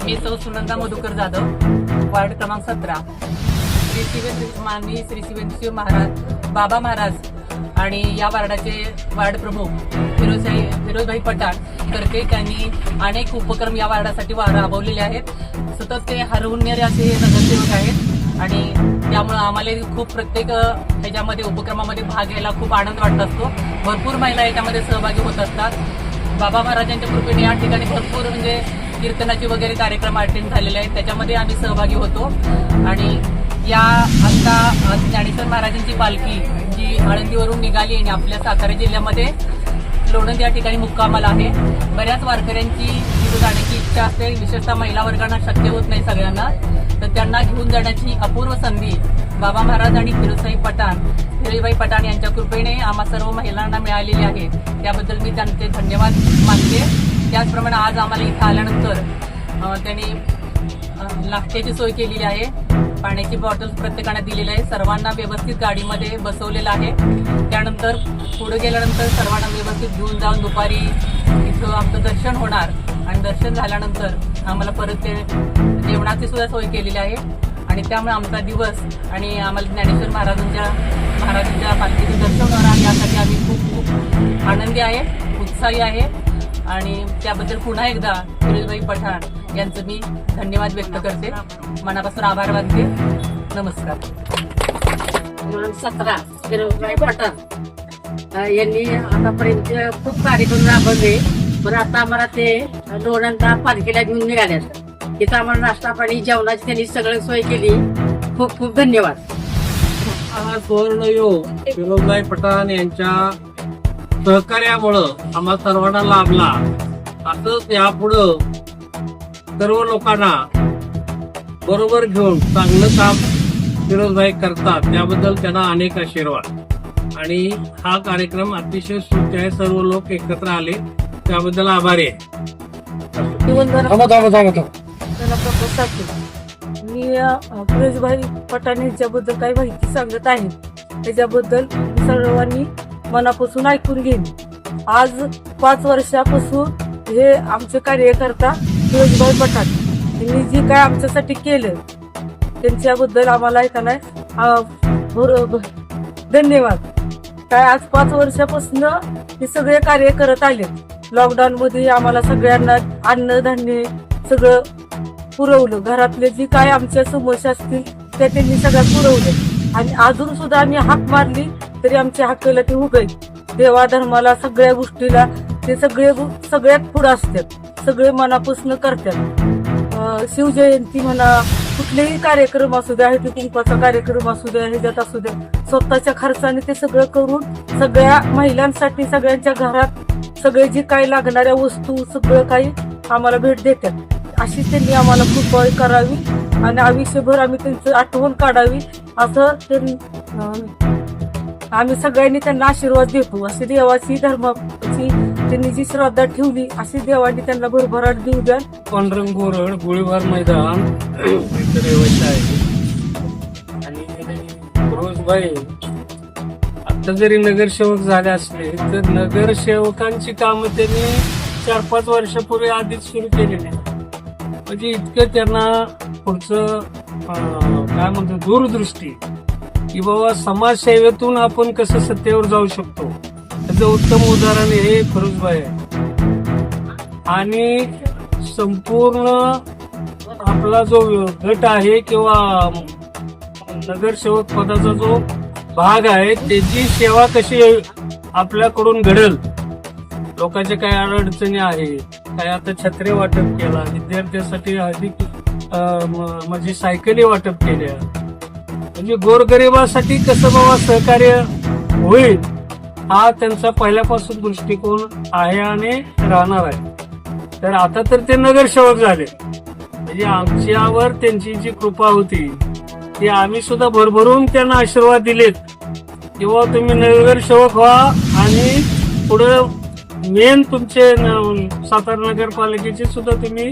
मी सौ सुनंदा मधुकर जाधव, वार्ड क्रमांक 17. माननीय श्री शिवेंद्र महाराज, बाबा महाराज आणि या वार्डाचे वार्ड प्रमुख फिरोजभाई पठाण तर्फे त्यांनी अनेक उपक्रम या वार्डासाठी राबवलेले आहेत. सतत ते हरवणारे असे नगरसेवक आहेत आणि त्यामुळे आम्हाला खूप प्रत्येक ह्याच्यामध्ये उपक्रमामध्ये भाग घ्यायला खूप आनंद वाटत असतो. भरपूर महिला याच्यामध्ये सहभागी होत असतात. बाबा महाराजांच्या कृपेने या ठिकाणी भरपूर म्हणजे कीर्तनाचे वगैरे कार्यक्रम अटेंड झालेले आहेत, त्याच्यामध्ये आम्ही सहभागी होतो. आणि या आता ज्ञानेश्वर महाराजांची पालखी जी आळंदीवरून निघाली आणि आपल्या सातारा जिल्ह्यामध्ये लोणंद या ठिकाणी मुक्कामाला आहे. बऱ्याच वारकऱ्यांची तिथे जाण्याची इच्छा असते, विशेषतः महिला वर्गांना शक्य होत नाही सगळ्यांना, तर त्यांना घेऊन जाण्याची अपूर्व संधी बाबा महाराज आणि फिरोजभाई पठाण यांच्या कृपेने आम्हा सर्व महिलांना मिळालेली आहे. त्याबद्दल मी त्यांचे धन्यवाद मानते. त्याचप्रमाणे आज आम्हाला इथं आल्यानंतर त्यांनी नाश्त्याची सोय केलेली आहे, पाण्याची बॉटल प्रत्येकाने दिलेली आहे, सर्वांना व्यवस्थित गाडीमध्ये बसवलेलं आहे. त्यानंतर पुढे गेल्यानंतर सर्वांना व्यवस्थित घेऊन जाऊन दुपारी इथं आमचं दर्शन होणार आणि दर्शन झाल्यानंतर आम्हाला परत ते जेवणाची सुद्धा सोय केलेली आहे. आणि त्यामुळे आमचा दिवस आणि आम्हाला ज्ञानेश्वर महाराजांच्या पालखीचं दर्शन होणार यासाठी आम्ही खूप खूप आनंदी आहे, उत्साही आहे. आणि त्याबद्दल पुन्हा एकदा फिरोजभाई पठाण यांचं मी धन्यवाद व्यक्त करते, मनापासून आभार मानते. नमस्कार. 17 फिरोजभाई पठाण यांनी आतापर्यंत खूप कार्यक्रम राबवले, पण आता आम्हाला ते लोणंदा पालखीला घेऊन निघाले. तिथं आम्हाला नाश्ता पाणी जेवणाची त्यांनी सगळं सोय केली. खूप खूप धन्यवाद. हा सुवर्णयोग फिरोजभाई पठाण यांच्या सहकार्यामुळं आम्हा सर्वांना लाभला. असंच यापुढं सर्व लोकांना बरोबर घेऊन चांगलं काम फिरोजभाई करतात, त्याबद्दल त्यांना अनेक आशीर्वाद. आणि हा कार्यक्रम अतिशय सुखी आहे, सर्व लोक एकत्र आले त्याबद्दल आभारी आहे. मी फिरोजभाई पठाण यांच्याबद्दल काही माहिती सांगत आहे, त्याच्याबद्दल सर्वांनी मनापासून ऐकून घेईन. आज 5 वर्षापासून हे आमचे कार्यकर्ता फिरोजभाई पठाण यांनी जे काय आमच्यासाठी केलं त्यांच्याबद्दल आम्हाला ऐकायला धन्यवाद. काय आज 5 वर्षापासून हे सगळे कार्य करत आले. लॉकडाऊन मध्ये आम्हाला सगळ्यांना अन्नधान्य सगळं पुरवलं, घरातले जे काय आमच्या समस्या असतील त्या त्यांनी सगळ्या पुरवलं. आणि अजून सुद्धा आम्ही हाक मारली तरी आमच्या हक्काला ते उगल. देवा धर्माला सगळ्या गोष्टीला ते सगळ्यात पुढे असतात, सगळे मनापासून करतात. शिवजयंती म्हणा, कुठलेही कार्यक्रम असू द्या, हळदी कुंकवाचा कार्यक्रम असू द्या, ह्याच्यात असू द्या, स्वतःच्या खर्चाने ते सगळं करून सगळ्या महिलांसाठी सगळ्यांच्या घरात सगळे जे काही लागणाऱ्या वस्तू सगळं काही आम्हाला भेट देतात. अशी त्यांनी आम्हाला कृपा करावी आणि आयुष्यभर आम्ही त्यांचं आठवण काढावी असं आम्ही सगळ्यांनी त्यांना आशीर्वाद देतो. अशी देवाची धर्माची त्यांनी जी श्रद्धा ठेवली अशी देवानी त्यांना भरभराट देऊ द्या. पांढरंग गोरड गोळीबार मैदान रहिवासी आहे. आणि फिरोजभाई आता जरी नगरसेवक झाले असले तर नगरसेवकांची कामं त्यांनी 4-5 वर्षापूर्वी आधीच सुरू केलेली. म्हणजे इतकं त्यांना पुढचं काय म्हणतो दूरदृष्टी की बाबा समाजसेवेतून आपण कसं सत्तेवर जाऊ शकतो, त्याचं उत्तम उदाहरण हे फिरोजभाई आहे. आणि संपूर्ण आपला जो गट आहे किंवा नगरसेवक पदाचा जो भाग आहे त्याची सेवा कशी आपल्याकडून घडेल, लोकांच्या काही अडचणी आहेत, काय आता छत्रे वाटप केला, विद्यार्थ्यांसाठी अधिक म्हणजे सायकली वाटप केल्या, म्हणजे गोरगरिबासाठी कसं बाबा सहकार्य होईल हा त्यांचा पहिल्यापासून दृष्टिकोन आहे आणि राहणार आहे. तर आता तर ते नगरसेवक झाले, म्हणजे आमच्यावर त्यांची जी कृपा होती ती आम्ही सुद्धा भरभरून त्यांना आशीर्वाद दिलेत किंवा तुम्ही नगरसेवक व्हा आणि पुढे मेन तुमचे सातारा नगरपालिकेचे सुद्धा तुम्ही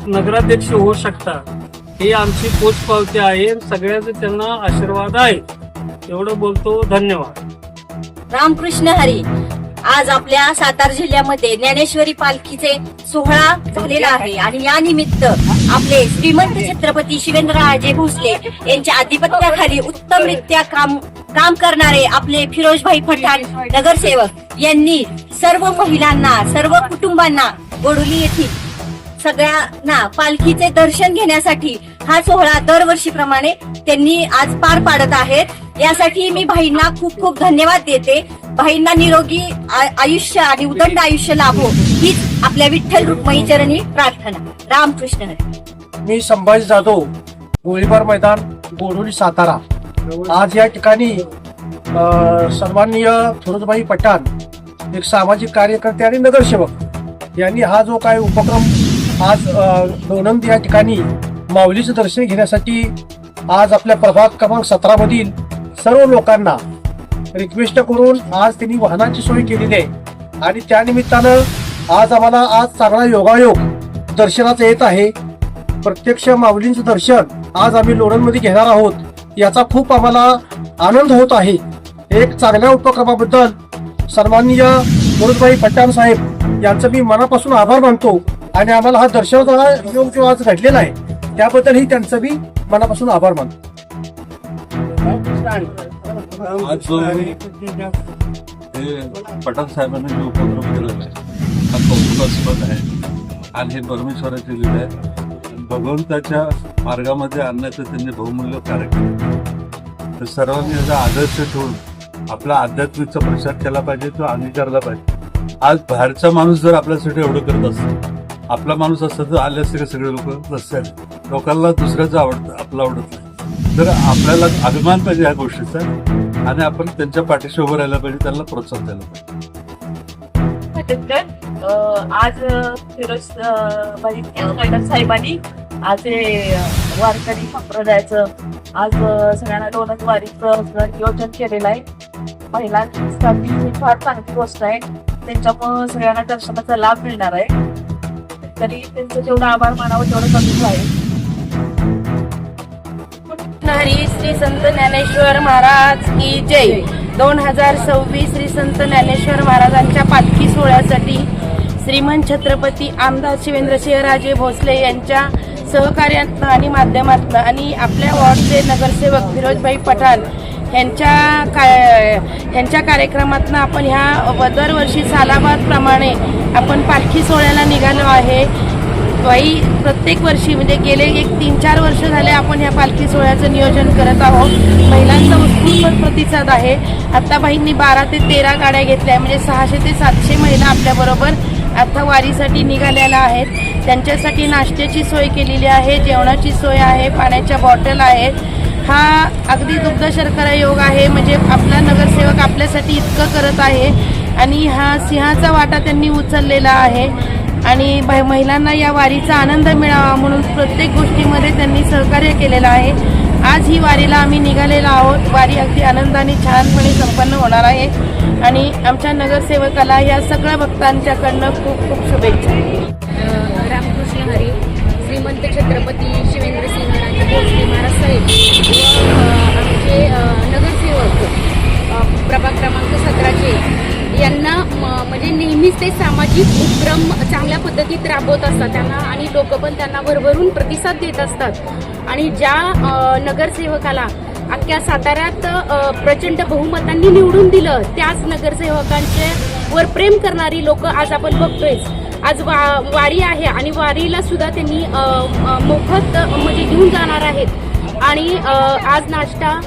नगराध्यक्ष होऊ शकता. ही आमची पोचपावती आहे, सगळ्याचे त्यांना आशीर्वाद आहे. एवढं बोलतो. धन्यवाद. रामकृष्ण हरी. आज आपल्या सातारा जिल्ह्यामध्ये ज्ञानेश्वरी पालखीचे सोहळा झालेला आहे आणि या निमित्त आपले श्रीमंत छत्रपती शिवेंद्रराजे भोसले यांच्या आधिपत्याखाली उत्तमरित्या काम करणारे आपले फिरोजभाई पठाण नगरसेवक यांनी सर्व महिलांना, सर्व कुटुंबांना गोडोली येथील सगळ्यांना पालखीचे दर्शन घेण्यासाठी हा सोहळा दरवर्षीप्रमाणे त्यांनी आज पार पाडत आहेत। यासाठी मी भाईंना खूप खूप धन्यवाद देते। भाईंना निरोगी आयुष्य आणि उदंड आयुष्य लाभो हीच आपल्या विठ्ठल रुक्मिणी चरणी प्रार्थना। रामकृष्ण हरी। मी संभाजी जाधव, गोळीबार मैदान, गोडोली, सातारा। आज या ठिकाणी सन्माननीय फिरोजभाई पठाण, एक सामाजिक कार्यकर्ते आणि नगरसेवक यांनी हा जो काय उपक्रम आज लोणंद या ठिकाणी माऊलीचं दर्शन घेण्यासाठी आज आपल्या प्रभाग क्रमांक 17 मधील सर्व लोकांना रिक्वेस्ट करून आज त्यांनी वाहनाची सोय केलेली आहे आणि त्यानिमित्तानं आज आम्हाला आज चांगला योगायोग दर्शनाचा येत आहे। प्रत्यक्ष माऊलींचं दर्शन आज आम्ही लोणंदमध्ये घेणार आहोत, याचा खूप आम्हाला आनंद होत आहे। एक चांगल्या उपक्रमाबद्दल सन्माननीय फिरोजभाई पठाण साहेब यांचं मी मनापासून आभार मानतो आणि आम्हाला हा दर्शनाचा योग जो आज घडलेला आहे त्याबद्दलही त्यांचं मी मनापासून आभार मानतो। आज जो हे पठाण साहेबांनी जो उपक्रम केलेला आहे हा कौतुकास्पद आहे आणि हे परमेश्वराचे लीला आहे। भगवंताच्या मार्गामध्ये आणण्याचं त्यांनी बहुमूल्य कार्य केलं। तर सर्वांनी याचा आदर्श ठेवून आपला आध्यात्मिकचा प्रचार केला पाहिजे, तो अंगीकारला पाहिजे। आज बाहेरचा माणूस जर आपल्यासाठी एवढं करत असतो, आपला माणूस असता तर आले असते का सगळे लोक रस्त्याने। लोकांना दुसऱ्याचं आवडतं, आपलं आवडत नाही। तर आपल्याला अभिमान पाहिजे ह्या गोष्टीचा आणि आपण त्यांच्या पाठीशी उभं राहायला पाहिजे, त्यांना प्रोत्साहन द्यायला पाहिजे। आज फिरोजभाई पठाण साहेबांनी आज हे वारकरी संप्रदायाचं आज सगळ्यांना लोणंद वारीचं नियोजन केलेलं आहे। महिलांसाठी ही फार चांगली गोष्ट आहे, त्यांच्यामुळे सगळ्यांना दर्शनाचा लाभ मिळणार आहे। तरी त्यांचं जेवढं आभार मानावं तेवढं कमीच आहे। हरी श्री संत ज्ञानेश्वर महाराज की जय। 2026 श्री संत ज्ञानेश्वर महाराजांच्या पालखी सोहळ्यासाठी श्रीमंत छत्रपती आमदार शिवेंद्रसिंहराजे भोसले यांच्या सहकार्यातनं आणि माध्यमातनं आणि आपल्या वॉर्डचे नगरसेवक फिरोजभाई पठाण यांच्या कार्यक्रमातनं आपण ह्या दरवर्षी सालाबादप्रमाणे आपण पालखी सोहळ्याला निघालो आहे। बाई प्रत्येक वर्षी म्हणजे गेले 3-4 वर्ष झाले आपण ह्या पालखी सोहळ्याचं नियोजन करत आहोत। महिलांचा उत्स्फूर्त प्रतिसाद आहे। आता बाईंनी 12 ते 13 गाड्या घेतल्या, म्हणजे 600 ते 700 महिला आपल्याबरोबर आता वारीसाठी निघालेल्या आहेत। त्यांच्यासाठी नाश्त्याची सोय केलेली आहे, जेवणाची सोय आहे, पाण्याच्या बॉटल आहेत। हा अगदी दुग्ध शर्करा योग आहे, म्हणजे आपला नगरसेवक आपल्यासाठी इतकं करत आहे आणि हा सिंहाचा वाटा त्यांनी उचललेला आहे आणि महिलांना या वारीचा आनंद मिळावा म्हणून प्रत्येक गोष्टीमध्ये त्यांनी सहकार्य केलेलं आहे। आज ही वारीला आम्ही निघालेलो आहोत। वारी अगदी आनंदाने छानपणे संपन्न होणार आहे आणि आमच्या नगरसेवकाला या सगळ्या भक्तांच्याकडनं खूप खूप शुभेच्छा। रामकृष्ण हरी। श्रीमंत छत्रपती शिवेंद्रसिंहराजे भोसले महाराज साहेब व आमचे नगरसेवक प्रभाग क्रमांक 17 यांना म्हणजे नेहमीच ते सामाजिक उपक्रम चांगल्या पद्धतीत राबवत असतात त्यांना आणि लोक पण त्यांना भरभरून प्रतिसाद देत असतात आणि ज्या नगरसेवकाला अख्ख्या साताऱ्यात प्रचंड बहुमतांनी निवडून दिलं त्याच नगरसेवकांचे वर प्रेम करणारी लोक आज आपण बघतोय। आज वारी आहे आणि वारीला सुद्धा त्यांनी मोफत म्हणजे घेऊन जाणार आहेत आणि आज नाश्ता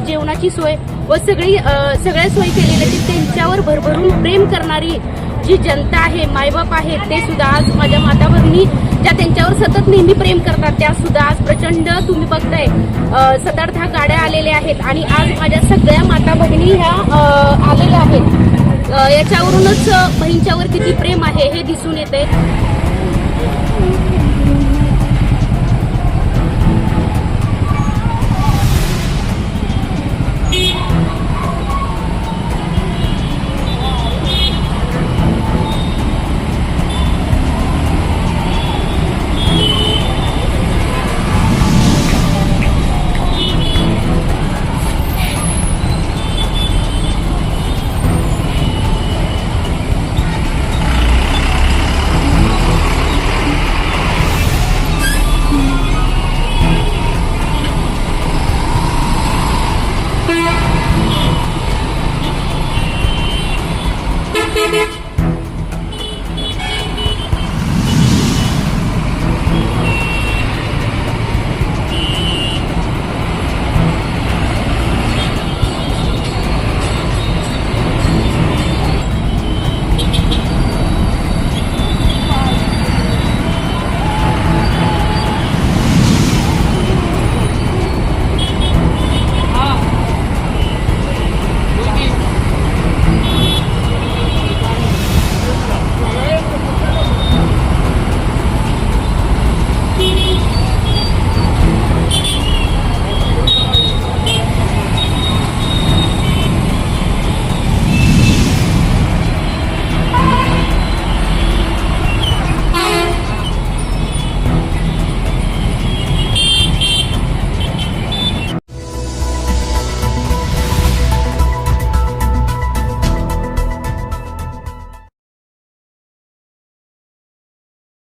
जेवणाची सोय व सगळ्या सोयी केलेल्या आहेत। त्यांच्यावर भरभरून प्रेम करणारी जी जनता आहे, मायबाप आहेत, ते सुद्धा आज माझ्या माता भगिनी ज्या त्यांच्यावर सतत नेहमी प्रेम करतात त्या सुद्धा आज प्रचंड तुम्ही बघताय 7-8 गाड्या आलेल्या आहेत आणि आज माझ्या सगळ्या माता भगिनी ह्या आलेल्या आहेत। याच्यावरूनच बहिणीच्यावर किती प्रेम आहे हे दिसून येते।